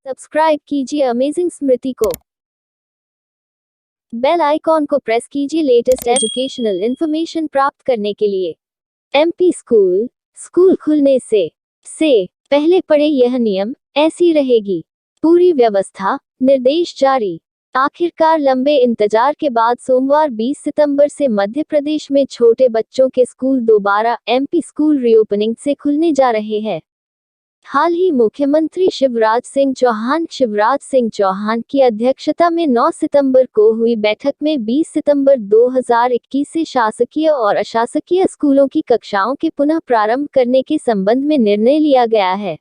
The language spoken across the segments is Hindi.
सब्सक्राइब कीजिए अमेजिंग स्मृति को। बेल आइकॉन को प्रेस कीजिए लेटेस्ट एजुकेशनल इंफॉर्मेशन प्राप्त करने के लिए। एमपी स्कूल खुलने से पहले पढ़े यह नियम, ऐसी रहेगी पूरी व्यवस्था, निर्देश जारी। आखिरकार लंबे इंतजार के बाद सोमवार 20 सितंबर से मध्य प्रदेश में छोटे बच्चों के स्कूल दोबारा एमपी स्कूल रीओपनिंग से खुलने जा रहे हैं। हाल ही मुख्यमंत्री शिवराज सिंह चौहान की अध्यक्षता में 9 सितंबर को हुई बैठक में 20 सितंबर 2021 से शासकीय और अशासकीय स्कूलों की कक्षाओं के पुनः प्रारंभ करने के संबंध में निर्णय लिया गया है।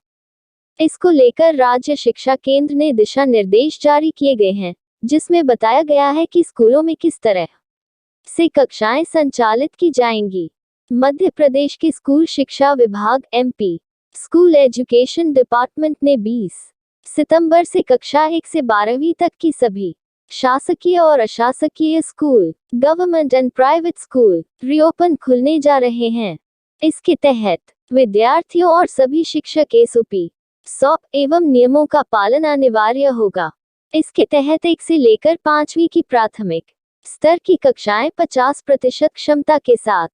इसको लेकर राज्य शिक्षा केंद्र ने दिशा निर्देश जारी किए गए हैं, जिसमें बताया गया है कि स्कूलों में किस तरह से कक्षाएं संचालित की जाएंगी। मध्य प्रदेश के स्कूल शिक्षा विभाग एमपी स्कूल एजुकेशन डिपार्टमेंट ने 20 सितंबर से कक्षा 1 से 12वीं तक की सभी शासकीय और अशासकीय school, government and private school reopen खुलने जा रहे हैं। इसके तहत विद्यार्थियों और सभी शिक्षक एसओपी एवं नियमों का पालन अनिवार्य होगा। इसके तहत 1 से लेकर 5वीं की प्राथमिक स्तर की कक्षाएं 50% क्षमता के साथ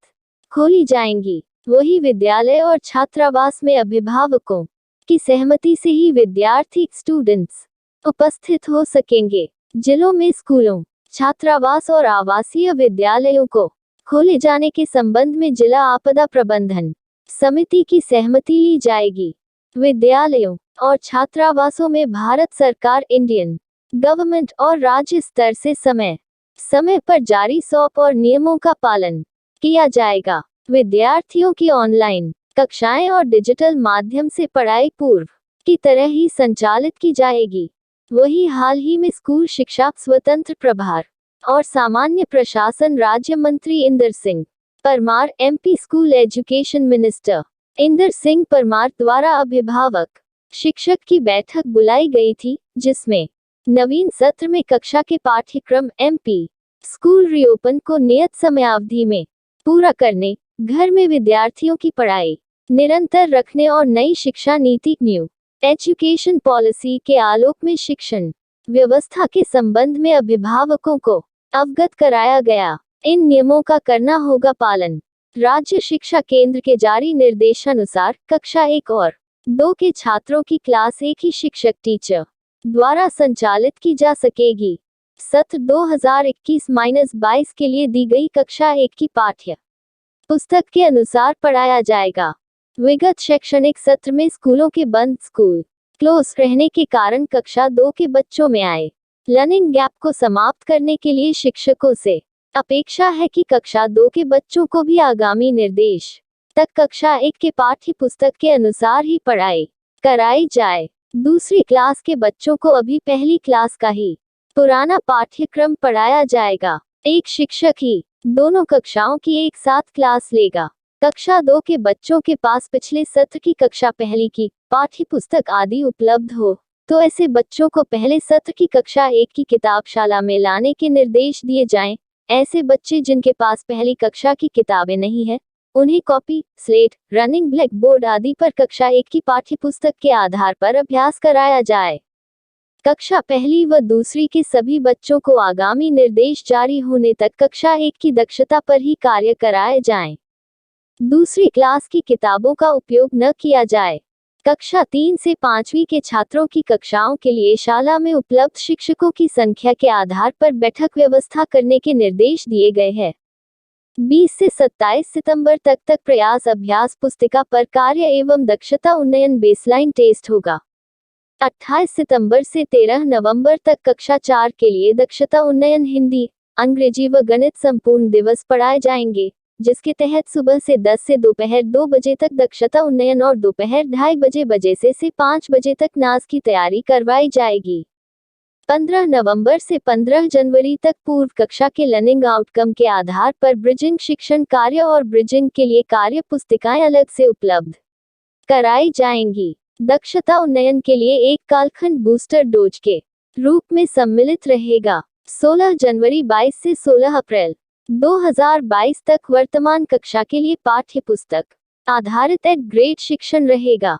खोली जाएंगी। वही विद्यालय और छात्रावास में अभिभावकों की सहमति से ही विद्यार्थी स्टूडेंट्स उपस्थित हो सकेंगे। जिलों में स्कूलों, छात्रावास और आवासीय विद्यालयों को खोले जाने के संबंध में जिला आपदा प्रबंधन समिति की सहमति ली जाएगी। विद्यालयों और छात्रावासों में भारत सरकार, इंडियन गवर्नमेंट और राज्य स्तर से समय पर जारी सॉप और नियमों का पालन किया जाएगा। विद्यार्थियों की ऑनलाइन कक्षाएं और डिजिटल माध्यम से पढ़ाई पूर्व की तरह ही संचालित की जाएगी। वही हाल ही में स्कूल शिक्षा स्वतंत्र प्रभार और सामान्य प्रशासन राज्य मंत्री Inder Singh Parmar, MP school education minister Inder Singh Parmar द्वारा अभिभावक शिक्षक की बैठक बुलाई गई थी, जिसमें नवीन सत्र में कक्षा के पाठ्यक्रम एमपी स्कूल रीओपन को नियत समयावधि में पूरा करने, घर में विद्यार्थियों की पढ़ाई निरंतर रखने और नई शिक्षा नीति न्यू एजुकेशन पॉलिसी के आलोक में शिक्षण व्यवस्था के संबंध में अभिभावकों को अवगत कराया गया। इन नियमों का करना होगा पालन। राज्य शिक्षा केंद्र के जारी निर्देशानुसार कक्षा 1 और 2 के छात्रों की क्लास एक ही शिक्षक टीचर द्वारा संचालित की जा सकेगी। सत्र 2021-22 के लिए दी गई कक्षा 1 की पाठ्य पुस्तक के अनुसार पढ़ाया जाएगा। विगत शैक्षणिक सत्र में स्कूलों के बंद स्कूल क्लोज रहने के कारण कक्षा 2 के बच्चों में आए लर्निंग गैप को समाप्त करने के लिए शिक्षकों से अपेक्षा है कि कक्षा 2 के बच्चों को भी आगामी निर्देश तक कक्षा 1 के पाठ्य पुस्तक के अनुसार ही पढ़ाई कराई जाए। दूसरी क्लास के बच्चों को अभी पहली क्लास का ही पुराना पाठ्यक्रम पढ़ाया जाएगा। एक शिक्षक ही दोनों कक्षाओं की एक साथ क्लास लेगा। कक्षा 2 के बच्चों के पास पिछले सत्र की कक्षा पहली की पाठ्य पुस्तक आदि उपलब्ध हो तो ऐसे बच्चों को पहले सत्र की कक्षा 1 की किताबशाला में लाने के निर्देश दिए जाएं। ऐसे बच्चे जिनके पास पहली कक्षा की किताबें नहीं है, उन्हें copy, slate, running black board आदि पर कक्षा 1 की पाठ्य पुस्तक के आधार पर अभ्यास कराया जाए। कक्षा पहली व दूसरी के सभी बच्चों को आगामी निर्देश जारी होने तक कक्षा 1 की दक्षता पर ही कार्य कराए जाएं। दूसरी क्लास की किताबों का उपयोग न किया जाए। कक्षा 3 से 5वीं के छात्रों की कक्षाओं के लिए शाला में उपलब्ध शिक्षकों की संख्या के आधार पर बैठक व्यवस्था करने के निर्देश दिए गए हैं। 20 से 27 सितंबर तक प्रयास अभ्यास पुस्तिका पर कार्य एवं दक्षता उन्नयन बेसलाइन टेस्ट होगा। 28 सितंबर से 13 नवंबर तक कक्षा 4 के लिए दक्षता उन्नयन हिंदी, अंग्रेजी व गणित संपूर्ण दिवस पढ़ाए जाएंगे, जिसके तहत सुबह से 10 से दोपहर 2 बजे तक दक्षता उन्नयन और दोपहर 2:30 बजे से 5 बजे तक नाज की तैयारी करवाई जाएगी। 15 नवंबर से 15 जनवरी तक पूर्व कक्षा के लर्निंग आउटकम के आधार पर ब्रिजिंग शिक्षण कार्य और ब्रिजिंग के लिए कार्य पुस्तिकाएं अलग से उपलब्ध कराई जाएंगी। दक्षता उन्नयन के लिए एक कालखंड बूस्टर डोज के रूप में सम्मिलित रहेगा। 16 जनवरी 22 से 16 अप्रैल 2022 तक वर्तमान कक्षा के लिए पाठ्य पुस्तक आधारित एड ग्रेड शिक्षण रहेगा।